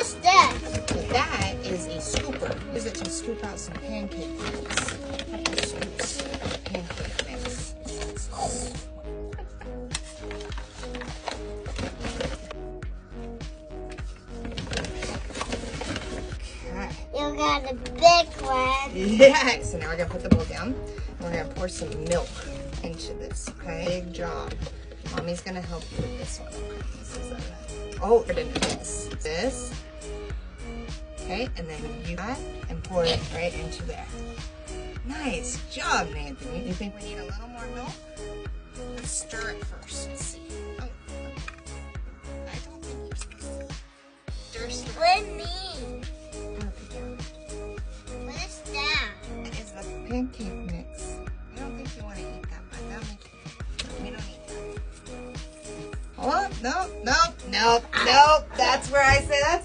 What's that? That is a scooper. Use it to scoop out some pancake mix. Scoops pancake mix. Okay. You got a big one. Yeah. So now we're gonna put the bowl down. And we're gonna pour some milk into this. Okay. Big job. Mommy's gonna help you with this one. Okay. This is oh, put into this. This. Okay, and then you that and pour it right into there. Nice job, Anthony. You think we need a little more milk? Let's stir it first. Let's see. Oh, I don't think you're supposed to stir. With me. What is that? It is the pancake mix. I don't think you want to eat that, but that makes we don't eat that. Oh, nope. That's where I say that's